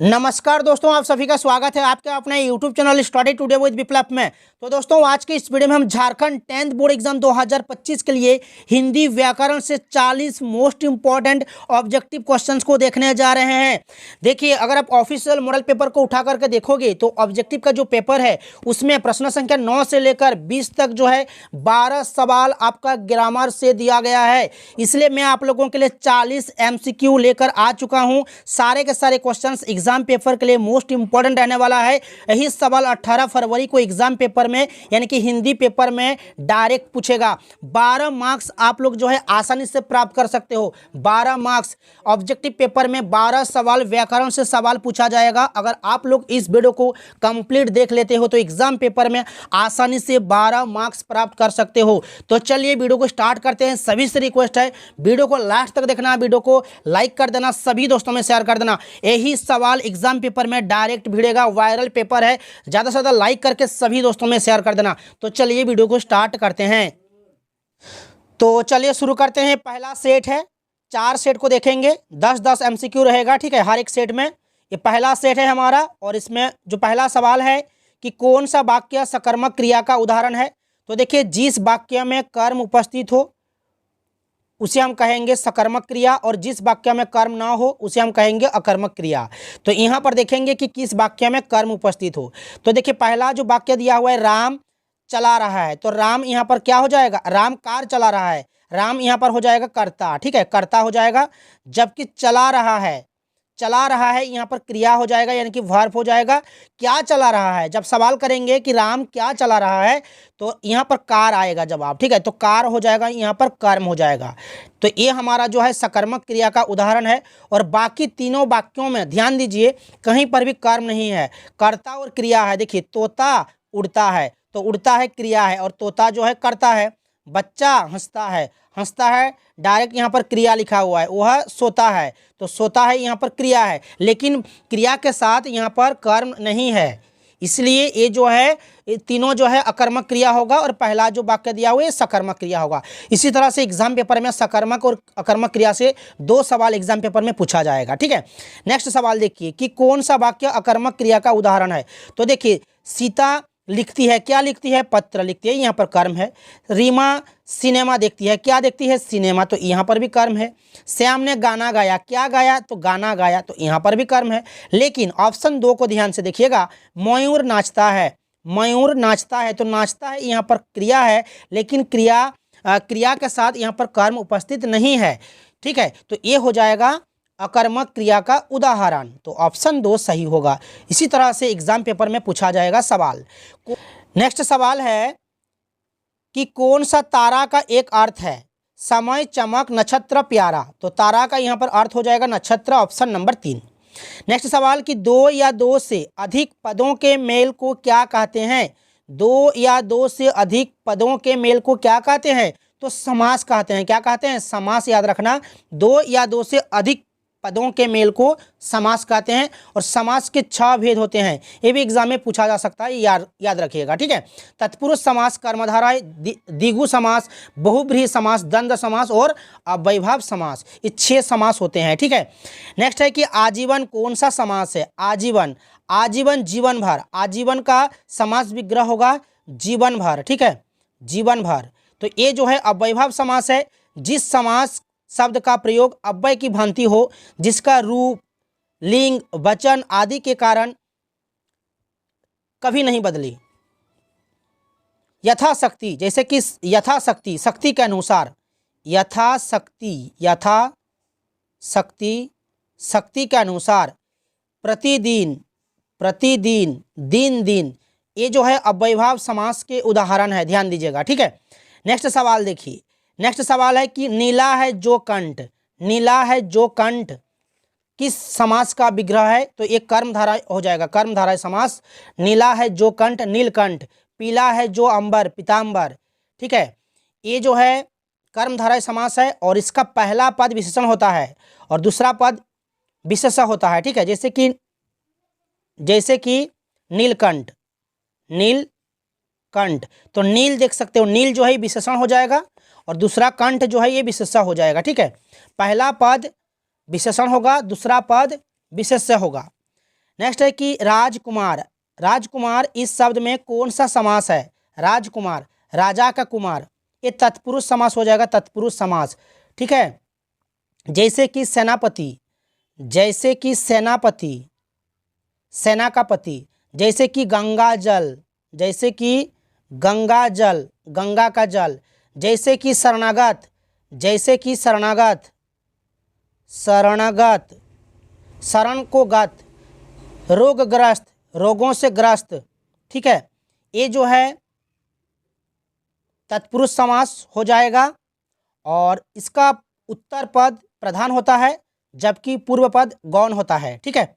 नमस्कार दोस्तों, आप सभी का स्वागत है आपके अपने YouTube channel study today with Viplav में। तो दोस्तों, आज के इस वीडियो में हम झारखंड 10th बोर्ड एग्जाम 2025 के लिए हिंदी व्याकरण से 40 मोस्ट इंपॉर्टेंट ऑब्जेक्टिव क्वेश्चंस को देखने जा रहे हैं। देखिए, अगर आप ऑफिशियल मॉडल पेपर को उठा करके देखोगे तो ऑब्जेक्टिव का जो पेपर है उसमें प्रश्न संख्या 9 से लेकर 20 तक जो है 12 सवाल आपका ग्रामर से दिया गया है। इसलिए मैं आप लोगों के लिए 40 MCQ लेकर आ चुका हूँ। सारे के सारे क्वेश्चन एग्जाम पेपर के लिए मोस्ट इंपॉर्टेंट रहने वाला है। यही सवाल 18 फरवरी को एग्जाम पेपर में यानी कि हिंदी पेपर में डायरेक्ट पूछेगा। 12 मार्क्स आप लोग जो है आसानी से प्राप्त कर सकते हो। 12 मार्क्स ऑब्जेक्टिव पेपर में 12 सवाल व्याकरण से सवाल पूछा जाएगा। अगर आप लोग इस वीडियो को कंप्लीट देख लेते हो तो एग्जाम पेपर में आसानी से 12 मार्क्स प्राप्त कर सकते हो। तो चलिए वीडियो को स्टार्ट करते हैं। सभी से रिक्वेस्ट है वीडियो को लास्ट तक देखना, वीडियो को लाइक कर देना, सभी दोस्तों में शेयर कर देना। यही सवाल एग्जाम पेपर में डायरेक्ट भिड़ेगा। वायरल पेपर है, ज़्यादा से ज़्यादा लाइक करके सभी दोस्तों में शेयर कर देना। तो चलिए वीडियो को स्टार्ट करते हैं। तो चलिए शुरू करते हैं। पहला सेट है, 4 सेट को देखेंगे। 10-10 MCQ रहेगा, ठीक है, हर एक सेट में। ये पहला सेट है हमारा और इसमें जो पहला सवाल है कि कौन सा वाक्य सकर्मक क्रिया का उदाहरण है। तो देखिए, जिस वाक्य में कर्म उपस्थित हो उसे हम कहेंगे सकर्मक क्रिया और जिस वाक्य में कर्म ना हो उसे हम कहेंगे अकर्मक क्रिया। तो यहाँ पर देखेंगे कि किस वाक्य में कर्म उपस्थित हो। तो देखिए, पहला जो वाक्य दिया हुआ है राम चला रहा है, तो राम यहाँ पर क्या हो जाएगा, राम कार चला रहा है, राम यहाँ पर हो जाएगा कर्ता, ठीक है, कर्ता हो जाएगा। जबकि चला रहा है, चला रहा है यहाँ पर क्रिया हो जाएगा यानी कि वर्ब हो जाएगा। क्या चला रहा है, जब सवाल करेंगे कि राम क्या चला रहा है तो यहाँ पर कार आएगा जवाब, ठीक है, तो कार हो जाएगा, यहाँ पर कर्म हो जाएगा। तो ये हमारा जो है सकर्मक क्रिया का उदाहरण है। और बाकी तीनों वाक्यों में ध्यान दीजिए, कहीं पर भी कर्म नहीं है, कर्ता और क्रिया है। देखिए, तोता उड़ता है, तो उड़ता है क्रिया है और तोता जो है कर्ता है। बच्चा हंसता है, हंसता है डायरेक्ट यहाँ पर क्रिया लिखा हुआ है, वह सोता है, तो सोता है यहाँ पर क्रिया है, लेकिन क्रिया के साथ यहाँ पर कर्म नहीं है। इसलिए ये जो है ये तीनों जो है अकर्मक क्रिया होगा और पहला जो वाक्य दिया हुआ है सकर्मक क्रिया होगा। इसी तरह से एग्जाम पेपर में सकर्मक और अकर्मक क्रिया से 2 सवाल एग्जाम पेपर में पूछा जाएगा, ठीक है। नेक्स्ट सवाल देखिए कि कौन सा वाक्य अकर्मक क्रिया का उदाहरण है। तो देखिए, सीता लिखती है, क्या लिखती है, पत्र लिखती है, यहाँ पर कर्म है। रीमा सिनेमा देखती है, क्या देखती है, सिनेमा, तो यहाँ पर भी कर्म है। श्याम ने गाना गाया, क्या गाया, तो गाना गाया, तो यहाँ पर भी कर्म है। लेकिन ऑप्शन 2 को ध्यान से देखिएगा, मयूर नाचता है, मयूर नाचता है, तो नाचता है यहाँ पर क्रिया है, लेकिन क्रिया के साथ यहाँ पर कर्म उपस्थित नहीं है, ठीक है। तो ये हो जाएगा अकर्मक क्रिया का उदाहरण, तो ऑप्शन 2 सही होगा। इसी तरह से एग्जाम पेपर में पूछा जाएगा सवाल। नेक्स्ट सवाल है कि कौन सा तारा का एक अर्थ है, समय, चमक, नक्षत्र, प्यारा। तो तारा का यहाँ पर अर्थ हो जाएगा नक्षत्र, ऑप्शन नंबर 3। नेक्स्ट सवाल कि 2 या 2 से अधिक पदों के मेल को क्या कहते हैं। 2 या 2 से अधिक पदों के मेल को क्या कहते हैं, तो समास कहते हैं। क्या कहते हैं, समास, याद रखना। 2 या 2 से अधिक पदों के मेल को समास कहते हैं। और समास के 6 भेद होते हैं, ये भी एग्जाम में पूछा जा सकता है, याद रखिएगा, ठीक है। तत्पुरुष समास, कर्मधारय, द्विगु समास, बहुब्रीहि समास, द्वंद्व समास और अव्ययभाव समास, ये 6 समास होते हैं, ठीक है। नेक्स्ट है कि आजीवन कौन सा समास है। आजीवन, आजीवन जीवन भर, आजीवन का समास विग्रह होगा जीवन भर, ठीक है, जीवन भर। तो ये जो है अव्ययभाव समास है, जिस समास शब्द का प्रयोग अव्यय की भांति हो, जिसका रूप, लिंग, वचन आदि के कारण कभी नहीं बदली। यथाशक्ति, जैसे कि यथाशक्ति, शक्ति के अनुसार, यथाशक्ति, यथाशक्ति, शक्ति के अनुसार, प्रतिदिन, प्रतिदिन, दिन दिन, ये जो है अव्ययभाव समास के उदाहरण है, ध्यान दीजिएगा, ठीक है। नेक्स्ट सवाल देखिए। नेक्स्ट सवाल है कि नीला है जो कंठ, नीला है जो कंठ किस समास का विग्रह है। तो एक कर्मधारय हो जाएगा, कर्मधारय समास। नीला है जो कंठ, नीलकंठ। पीला है जो अंबर, पीतांबर, ठीक है। ये जो है कर्मधारय समास है और इसका पहला पद विशेषण होता है और दूसरा पद विशेषण होता है, ठीक है। जैसे कि नीलकंठ, नीलकंठ, तो नील देख सकते हो, नील जो है विशेषण हो जाएगा और दूसरा कंठ जो है ये विशेषण हो जाएगा, ठीक है। पहला पद विशेषण होगा, दूसरा पद विशेष्य होगा। नेक्स्ट है कि राजकुमार, राजकुमार इस शब्द में कौन सा समास है? राजकुमार, राजा का कुमार, ये तत्पुरुष समास हो जाएगा, तत्पुरुष समास। ठीक है, जैसे कि सेनापति, जैसे कि सेनापति, सेना का पति, जैसे कि गंगा जल, जैसे कि गंगा जल, गंगा का जल, जैसे कि शरणागत, जैसे कि शरणागत, शरणागत, शरण को गत, रोगग्रस्त, रोगों से ग्रस्त। ठीक है, ये जो है तत्पुरुष समास हो जाएगा और इसका उत्तर पद प्रधान होता है जबकि पूर्व पद गौण होता है। ठीक है,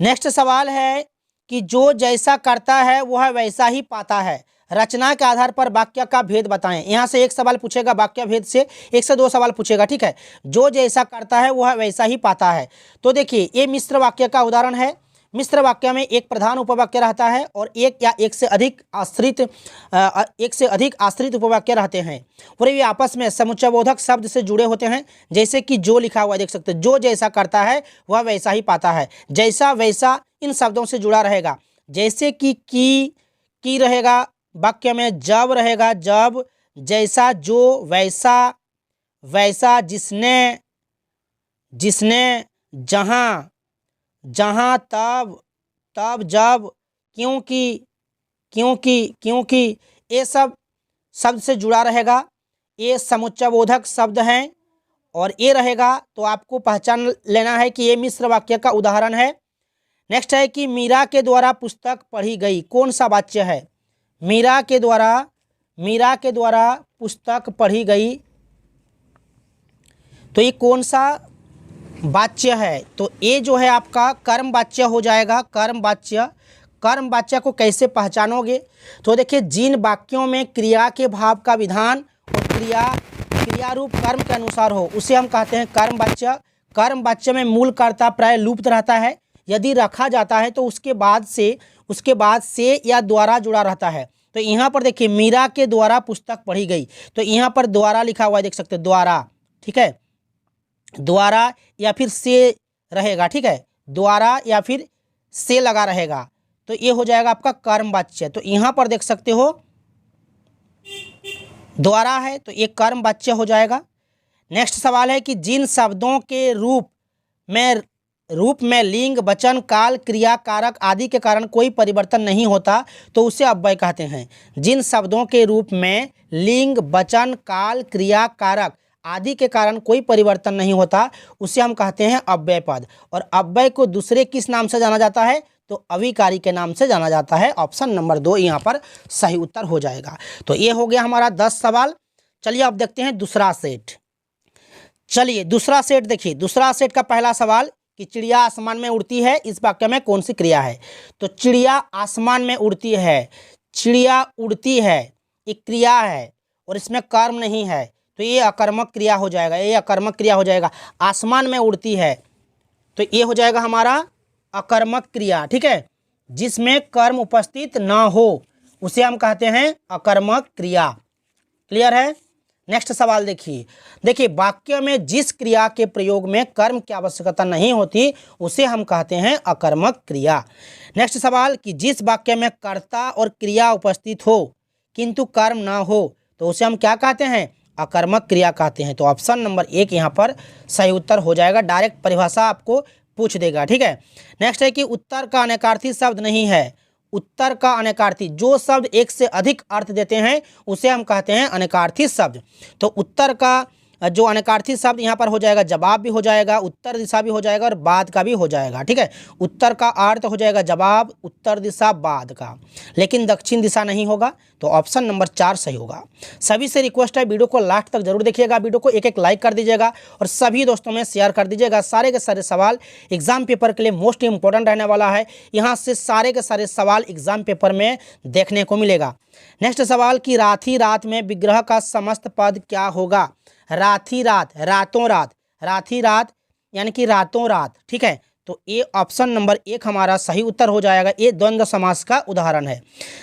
नेक्स्ट सवाल है कि जो जैसा करता है वह वैसा ही पाता है, रचना के आधार पर वाक्य का भेद बताएं। यहाँ से एक सवाल पूछेगा वाक्य भेद से, एक से दो सवाल पूछेगा। ठीक है, जो जैसा करता है वह वैसा ही पाता है। तो देखिए ये मिश्र वाक्य का उदाहरण है। मिश्र वाक्य में एक प्रधान उपवाक्य रहता है और एक या एक से अधिक आश्रित उपवाक्य रहते हैं और ये आपस में समुच्चयबोधक शब्द से जुड़े होते हैं। जैसे कि जो लिखा हुआ देख सकते हैं, जो जैसा करता है वह वैसा ही पाता है, जैसा वैसा इन शब्दों से जुड़ा रहेगा। जैसे कि की रहेगा वाक्य में, जब रहेगा जब, जैसा जो, वैसा वैसा, जिसने जिसने, जहाँ जहाँ, तब तब, जब, क्योंकि क्योंकि, ये सब शब्द से जुड़ा रहेगा। ये समुच्चयबोधक शब्द हैं और ये रहेगा तो आपको पहचान लेना है कि ये मिश्र वाक्य का उदाहरण है। नेक्स्ट है कि मीरा के द्वारा पुस्तक पढ़ी गई, कौन सा वाच्य है? मीरा के द्वारा पुस्तक पढ़ी गई, तो ये कौन सा वाच्य है? तो ये जो है आपका कर्म वाच्य हो जाएगा। कर्म वाच्य, कर्म वाच्य को कैसे पहचानोगे? तो देखिए, जिन वाक्यों में क्रिया के भाव का विधान और क्रिया रूप कर्म के अनुसार हो उसे हम कहते हैं कर्म वाच्य। कर्म वाच्य में मूल कर्ता प्राय लुप्त रहता है, यदि रखा जाता है तो उसके बाद से या द्वारा जुड़ा रहता है। तो यहाँ पर देखिए, मीरा के द्वारा पुस्तक पढ़ी गई, तो यहाँ पर द्वारा लिखा हुआ है, देख सकते हैं, द्वारा। ठीक है, द्वारा या फिर से रहेगा। ठीक है, द्वारा या फिर से लगा रहेगा, तो ये हो जाएगा आपका कर्म वाच्य। तो यहाँ पर देख सकते हो द्वारा है तो ये कर्म वाच्य हो जाएगा। नेक्स्ट सवाल है कि जिन शब्दों के रूप में लिंग, वचन, काल, क्रिया, कारक आदि के कारण कोई परिवर्तन नहीं होता तो उसे अव्यय कहते हैं। जिन शब्दों के रूप में लिंग, वचन, काल, क्रिया, कारक आदि के कारण कोई परिवर्तन नहीं होता उसे हम कहते हैं अव्यय पद। और अव्यय को दूसरे किस नाम से जाना जाता है? तो अविकारी के नाम से जाना जाता है। ऑप्शन नंबर 2 यहाँ पर सही उत्तर हो जाएगा। तो ये हो गया हमारा 10 सवाल। चलिए अब देखते हैं दूसरा सेट। चलिए दूसरा सेट देखिए, दूसरा सेट का पहला सवाल कि चिड़िया आसमान में उड़ती है, इस वाक्य में कौन सी क्रिया है? तो चिड़िया आसमान में उड़ती है, चिड़िया उड़ती है, एक क्रिया है और इसमें कर्म नहीं है, तो ये अकर्मक क्रिया हो जाएगा। ये अकर्मक क्रिया हो जाएगा। आसमान में उड़ती है तो ये हो जाएगा हमारा अकर्मक क्रिया। ठीक है, जिसमें कर्म उपस्थित ना हो उसे हम कहते हैं अकर्मक क्रिया। क्लियर है? नेक्स्ट सवाल देखिए वाक्य में जिस क्रिया के प्रयोग में कर्म की आवश्यकता नहीं होती उसे हम कहते हैं अकर्मक क्रिया। नेक्स्ट सवाल कि जिस वाक्य में कर्ता और क्रिया उपस्थित हो किंतु कर्म ना हो तो उसे हम क्या कहते हैं? अकर्मक क्रिया कहते हैं। तो ऑप्शन नंबर 1 यहाँ पर सही उत्तर हो जाएगा। डायरेक्ट परिभाषा आपको पूछ देगा। ठीक है, नेक्स्ट है कि उत्तर का अनेकार्थी शब्द नहीं है। उत्तर का अनेकार्थी, जो शब्द एक से अधिक अर्थ देते हैं उसे हम कहते हैं अनेकार्थी शब्द। तो उत्तर का जो अनेकार्थी शब्द यहाँ पर हो जाएगा, जवाब भी हो जाएगा, उत्तर दिशा भी हो जाएगा और बाद का भी हो जाएगा। ठीक है, उत्तर का अर्थ हो जाएगा जवाब, उत्तर दिशा बाद का, लेकिन दक्षिण दिशा नहीं होगा। तो ऑप्शन नंबर 4 सही होगा। सभी से रिक्वेस्ट है वीडियो को लास्ट तक जरूर देखिएगा, वीडियो को एक लाइक कर दीजिएगा और सभी दोस्तों में शेयर कर दीजिएगा। सारे के सारे सवाल एग्जाम पेपर के लिए मोस्ट इंपॉर्टेंट रहने वाला है। यहाँ से सारे के सारे सवाल एग्जाम पेपर में देखने को मिलेगा। नेक्स्ट सवाल कि राथी रात में विग्रह का समस्त पद क्या होगा? राथी रात, रातों रात, राथी रात यानी कि रातों रात। ठीक है, तो ये ऑप्शन नंबर 1 हमारा सही उत्तर हो जाएगा। ये द्वंद्व समास का उदाहरण है।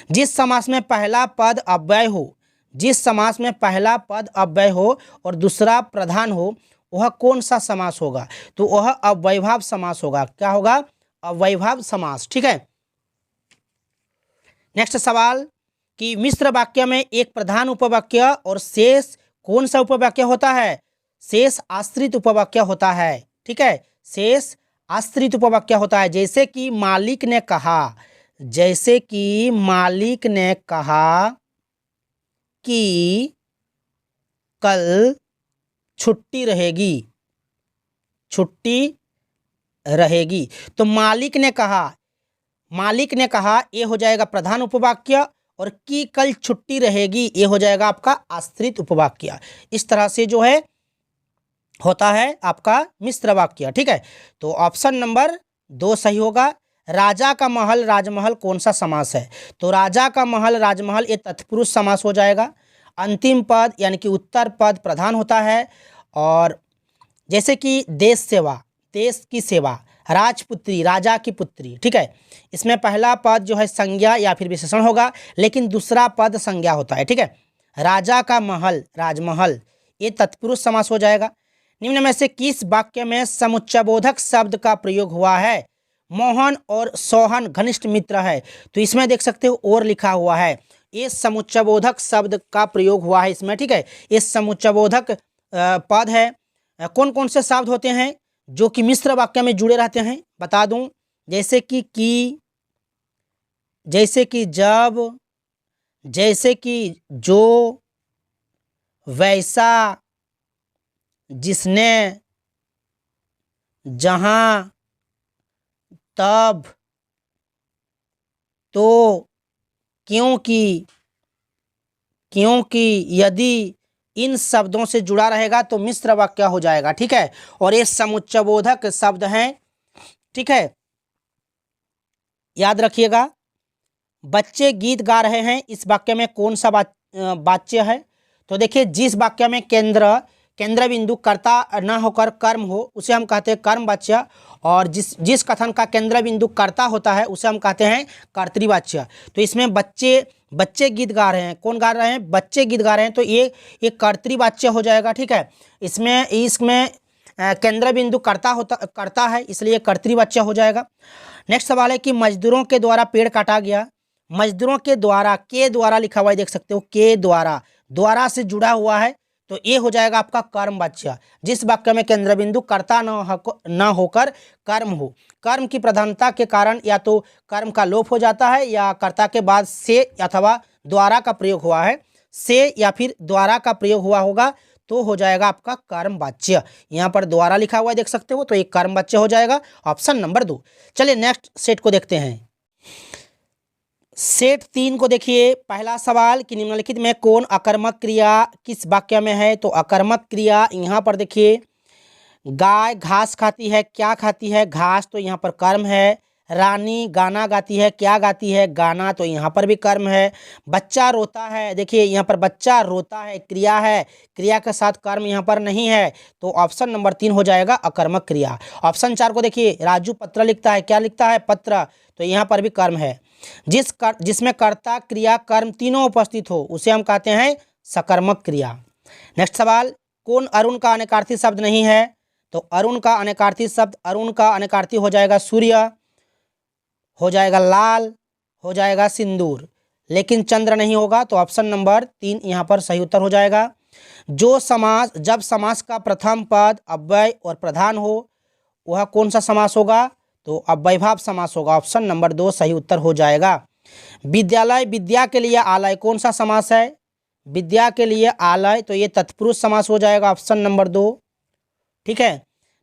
जिस समास में पहला पद अव्यय हो, जिस समास में पहला पद अव्यय हो और दूसरा प्रधान हो वह कौन सा समास होगा? तो वह अव्ययभाव समास होगा। क्या होगा? अव्ययीभाव समास। ठीक है, नेक्स्ट सवाल कि मिश्र वाक्य में एक प्रधान उपवाक्य और शेष कौन सा उपवाक्य होता है? शेष आश्रित उपवाक्य होता है। ठीक है, शेष आश्रित उपवाक्य होता है। जैसे कि मालिक ने कहा, जैसे कि मालिक ने कहा कि कल छुट्टी रहेगी, छुट्टी रहेगी। तो मालिक ने कहा, मालिक ने कहा ये हो जाएगा प्रधान उपवाक्य, और कि कल छुट्टी रहेगी ये हो जाएगा आपका आश्रित उपवाक्य। इस तरह से जो है होता है आपका मिश्र वाक्य। ठीक है, तो ऑप्शन नंबर 2 सही होगा। राजा का महल राजमहल कौन सा समास है? तो राजा का महल राजमहल ये तत्पुरुष समास हो जाएगा। अंतिम पद यानी कि उत्तर पद प्रधान होता है। और जैसे कि देश सेवा, देश की सेवा, राजपुत्री राजा की पुत्री। ठीक है, इसमें पहला पद जो है संज्ञा या फिर विशेषण होगा, लेकिन दूसरा पद संज्ञा होता है। ठीक है, राजा का महल राजमहल ये तत्पुरुष समास हो जाएगा। निम्न में से किस वाक्य में समुच्चयबोधक शब्द का प्रयोग हुआ है? मोहन और सोहन घनिष्ठ मित्र है। तो इसमें देख सकते हो और लिखा हुआ है, ये समुच्चयबोधक शब्द का प्रयोग हुआ है इसमें। ठीक है, ये समुच्चयबोधक पद है। कौन कौन से शब्द होते हैं जो कि मिश्र वाक्य में जुड़े रहते हैं बता दूं, जैसे कि, जैसे कि जब, जैसे कि जो, वैसा, जिसने, जहां, तब, तो, क्योंकि, क्योंकि, यदि, इन शब्दों से जुड़ा रहेगा तो मिश्र वाक्य हो जाएगा। ठीक है, और ये समुच्चयबोधक शब्द हैं। ठीक है, याद रखिएगा। बच्चे गीत गा रहे हैं, इस वाक्य में कौन सा वाच्य है? तो देखिए, जिस वाक्य में केंद्र बिंदु कर्ता न होकर कर्म हो उसे हम कहते हैं कर्मवाच्य, और जिस कथन का केंद्र बिंदु कर्ता होता है उसे हम कहते हैं कर्तृवाच्य। तो इसमें बच्चे गीत गा रहे हैं, कौन गा रहे हैं? बच्चे गीत गा रहे हैं, तो ये कर्तृवाच्य हो जाएगा। ठीक है, इसमें केंद्र बिंदु कर्ता है, इसलिए कर्तृवाच्य हो जाएगा। नेक्स्ट सवाल है कि मजदूरों के द्वारा पेड़ काटा गया। मजदूरों के द्वारा लिखा हुआ है, देख सकते हो, के द्वारा से जुड़ा हुआ है, तो ये हो जाएगा आपका कर्मवाच्य। जिस वाक्य में केंद्र बिंदु कर्ता न होकर कर्म हो, कर्म की प्रधानता के कारण या तो कर्म का लोप हो जाता है या कर्ता के बाद से अथवा द्वारा का प्रयोग हुआ है, से या फिर द्वारा का प्रयोग हुआ होगा, तो हो जाएगा आपका कर्मवाच्य। यहाँ पर द्वारा लिखा हुआ है, देख सकते हो, तो एक कर्मवाच्य हो जाएगा। Option number 2। चलिए नेक्स्ट सेट को देखते हैं। सेट 3 को देखिए। पहला सवाल कि निम्नलिखित में कौन अकर्मक क्रिया किस वाक्य में है? तो अकर्मक क्रिया यहाँ पर देखिए, गाय घास खाती है, क्या खाती है? घास, तो यहाँ पर कर्म है। रानी गाना गाती है, क्या गाती है? गाना, तो यहाँ पर भी कर्म है। बच्चा रोता है, देखिए यहाँ पर बच्चा रोता है क्रिया है, क्रिया के साथ कर्म यहाँ पर नहीं है, तो ऑप्शन नंबर 3 हो जाएगा अकर्मक क्रिया। ऑप्शन 4 को देखिए, राजू पत्र लिखता है, क्या लिखता है? पत्र, तो यहाँ पर भी कर्म है। जिसमें कर्ता क्रिया कर्म तीनों उपस्थित हो उसे हम कहते हैं सकर्मक क्रिया। नेक्स्ट सवाल, कौन अरुण का अनेकार्थी शब्द नहीं है? तो अरुण का अनेकार्थी शब्द, अरुण का अनेकार्थी हो जाएगा सूर्य, हो जाएगा लाल, हो जाएगा सिंदूर, लेकिन चंद्र नहीं होगा, तो ऑप्शन नंबर 3 यहाँ पर सही उत्तर हो जाएगा। जब समास का प्रथम पद अव्यय और प्रधान हो वह कौन सा समास होगा? तो अव्ययीभाव समास होगा। ऑप्शन नंबर 2 सही उत्तर हो जाएगा। विद्यालय, विद्या के लिए आलय कौन सा समास है? विद्या के लिए आलय, तो ये तत्पुरुष समास हो जाएगा। Option number 2। ठीक है,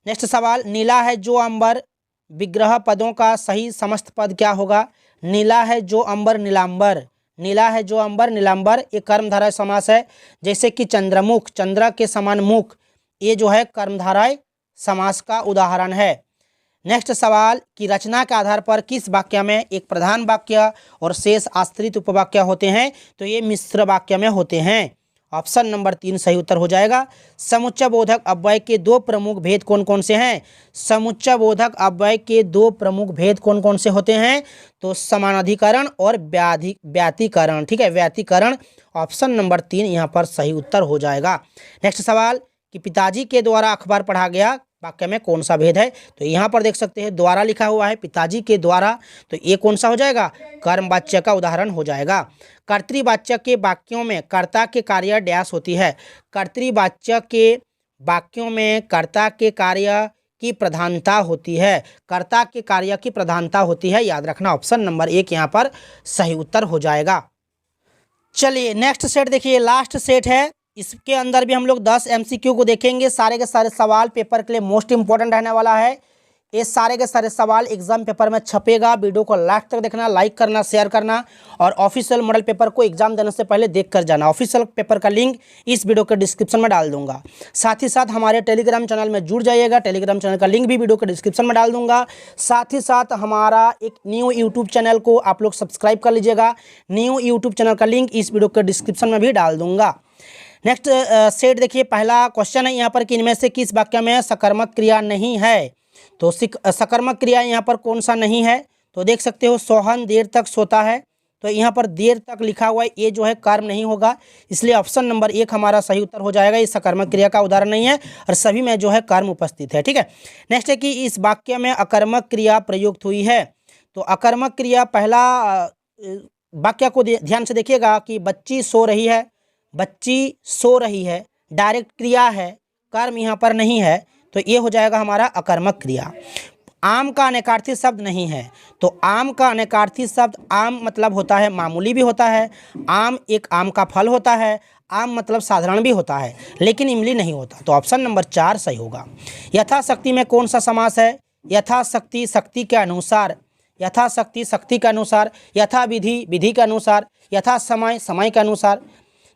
नेक्स्ट सवाल, नीला है जो अंबर, विग्रह पदों का सही समस्त पद क्या होगा? नीला है जो अंबर नीलांबर, नीला है जो अंबर नीलांबर, ये कर्मधारय समास है। जैसे कि चंद्रमुख, चंद्र के समान मुख, ये जो है कर्मधारय समास का उदाहरण है। नेक्स्ट सवाल कि रचना के आधार पर किस वाक्य में एक प्रधान वाक्य और शेष आश्रित उपवाक्य होते हैं? तो ये मिश्र वाक्य में होते हैं। ऑप्शन नंबर 3 सही उत्तर हो जाएगा। समुच्चयबोधक अव्यय के 2 प्रमुख भेद कौन कौन से हैं? समुच्चयबोधक अव्यय के 2 प्रमुख भेद कौन कौन से होते हैं? तो समानाधिकरण और व्यातिकरण। ठीक है, व्यातिकरण, ऑप्शन नंबर 3 यहाँ पर सही उत्तर हो जाएगा। नेक्स्ट सवाल कि पिताजी के द्वारा अखबार पढ़ा गया, वाक्य में कौन सा भेद है? तो यहाँ पर देख सकते हैं द्वारा लिखा हुआ है, पिताजी के द्वारा, तो ये कौन सा हो जाएगा? कर्मवाच्य का उदाहरण हो जाएगा। कर्तृवाच्य के वाक्यों में कर्ता के कार्य डैश होती है। कर्तृवाच्य के वाक्यों में कर्ता के कार्य की प्रधानता होती है। कर्ता के कार्य की प्रधानता होती है, याद रखना। ऑप्शन नंबर 1 यहाँ पर सही उत्तर हो जाएगा। चलिए नेक्स्ट सेट देखिए, लास्ट सेट है। इसके अंदर भी हम लोग 10 MCQ को देखेंगे। सारे के सारे सवाल पेपर के लिए मोस्ट इंपॉर्टेंट रहने वाला है। ये सारे के सारे सवाल एग्जाम पेपर में छपेगा। वीडियो को लास्ट तक देखना, लाइक करना, शेयर करना और ऑफिशियल मॉडल पेपर को एग्जाम देने से पहले देख कर जाना। ऑफिशियल पेपर का लिंक इस वीडियो के डिस्क्रिप्शन में डाल दूंगा। साथ ही साथ हमारे टेलीग्राम चैनल में जुड़ जाइएगा। टेलीग्राम चैनल का लिंक भी वीडियो के डिस्क्रिप्शन में डाल दूंगा। साथ ही साथ हमारा एक न्यू यूट्यूब चैनल को आप लोग सब्सक्राइब कर लीजिएगा। न्यू यूट्यूब चैनल का लिंक इस वीडियो के डिस्क्रिप्शन में भी डाल दूंगा। नेक्स्ट सेट देखिए, पहला क्वेश्चन है यहाँ पर कि इनमें से किस वाक्य में सकर्मक क्रिया नहीं है? तो सकर्मक क्रिया यहाँ पर कौन सा नहीं है? तो देख सकते हो सोहन देर तक सोता है, तो यहाँ पर देर तक लिखा हुआ है, ये जो है कर्म नहीं होगा, इसलिए ऑप्शन नंबर 1 हमारा सही उत्तर हो जाएगा। ये सकर्मक क्रिया का उदाहरण नहीं है और सभी में जो है कर्म उपस्थित है। ठीक है, नेक्स्ट है कि इस वाक्य में अकर्मक क्रिया प्रयुक्त हुई है। तो अकर्मक क्रिया, पहला वाक्य को ध्यान से देखिएगा कि बच्ची सो रही है, बच्ची सो रही है, डायरेक्ट क्रिया है, कर्म यहाँ पर नहीं है, तो ये हो जाएगा हमारा अकर्मक क्रिया। आम का अनेकार्थी शब्द नहीं है, तो आम का अनेकार्थी शब्द, आम मतलब होता है मामूली भी होता है, आम एक आम का फल होता है, आम मतलब साधारण भी होता है, लेकिन इमली नहीं होता, तो ऑप्शन नंबर 4 सही होगा। यथाशक्ति में कौन सा समास है? यथाशक्ति शक्ति के अनुसार, यथाशक्ति शक्ति के अनुसार, यथा विधि विधि के अनुसार, यथा समय समय के अनुसार।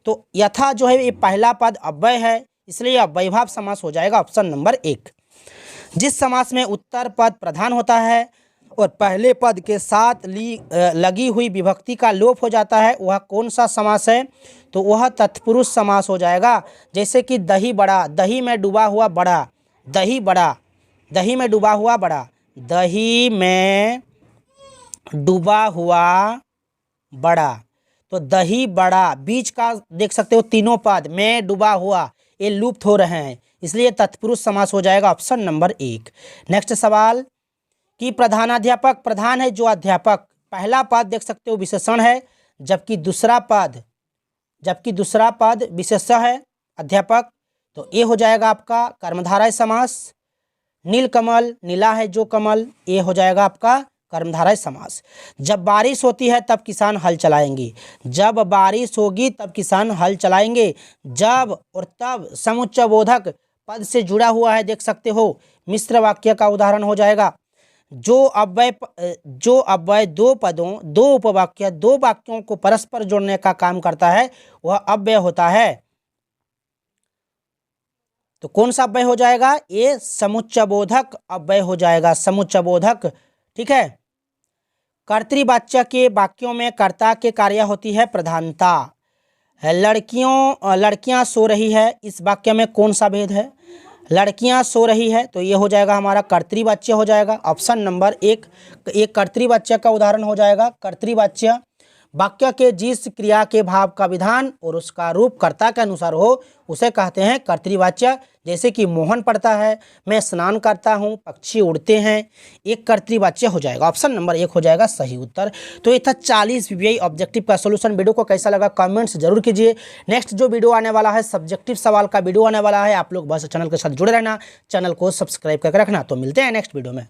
तो यथा जो है ये पहला पद अव्यय है, इसलिए अव्ययीभाव समास हो जाएगा, ऑप्शन नंबर 1। जिस समास में उत्तर पद प्रधान होता है और पहले पद के साथ लगी हुई विभक्ति का लोप हो जाता है, वह कौन सा समास है? तो वह तत्पुरुष समास हो जाएगा। जैसे कि दही बड़ा, दही में डूबा हुआ बड़ा, दही बड़ा, दही में डूबा हुआ बड़ा, दही में डूबा हुआ बड़ा, तो दही बड़ा, बीच का देख सकते हो तीनों पद में डूबा हुआ ये लुप्त हो रहे हैं, इसलिए तत्पुरुष समास हो जाएगा, ऑप्शन नंबर 1। नेक्स्ट सवाल कि प्रधानाध्यापक, प्रधान है जो अध्यापक, पहला पद देख सकते हो विशेषण है, जबकि दूसरा पद विशेषण है अध्यापक, तो ये हो जाएगा आपका कर्मधारय समास। नीलकमल, नीला है जो कमल, ये हो जाएगा आपका कर्मधारय समास। जब बारिश होती है तब किसान हल चलाएंगे, जब बारिश होगी तब किसान हल चलाएंगे, जब और तब समुच्चयबोधक पद से जुड़ा हुआ है, देख सकते हो मिश्र वाक्य का उदाहरण हो जाएगा। जो अव्यय दो पदों, दो उपवाक्य, दो वाक्यों को परस्पर जोड़ने का काम करता है, वह अव्यय होता है। तो कौन सा अव्यय हो जाएगा? ये समुच्चयबोधक अव्यय हो जाएगा, समुच्चयबोधक। ठीक है, कर्तृवाच्य के वाक्यों में कर्ता के कार्य होती है प्रधानता। लड़कियां सो रही है, इस वाक्य में कौन सा भेद है? लड़कियां सो रही है, तो ये हो जाएगा हमारा कर्तृवाच्य हो जाएगा, ऑप्शन नंबर 1 एक कर्तृवाच्य का उदाहरण हो जाएगा। कर्तृवाच्य वाक्य के जिस क्रिया के भाव का विधान और उसका रूप कर्ता के अनुसार हो उसे कहते हैं कर्तृवाच्य। जैसे कि मोहन पढ़ता है, मैं स्नान करता हूँ, पक्षी उड़ते हैं, एक कर्तृवाच्य हो जाएगा, ऑप्शन नंबर 1 हो जाएगा सही उत्तर। तो ये था 40 VVI ऑब्जेक्टिव का सोल्यूशन। वीडियो को कैसा लगा कमेंट्स जरूर कीजिए। नेक्स्ट जो वीडियो आने वाला है सब्जेक्टिव सवाल का वीडियो आने वाला है, आप लोग बस चैनल के साथ जुड़े रहना, चैनल को सब्सक्राइब करके रखना। तो मिलते हैं नेक्स्ट वीडियो में।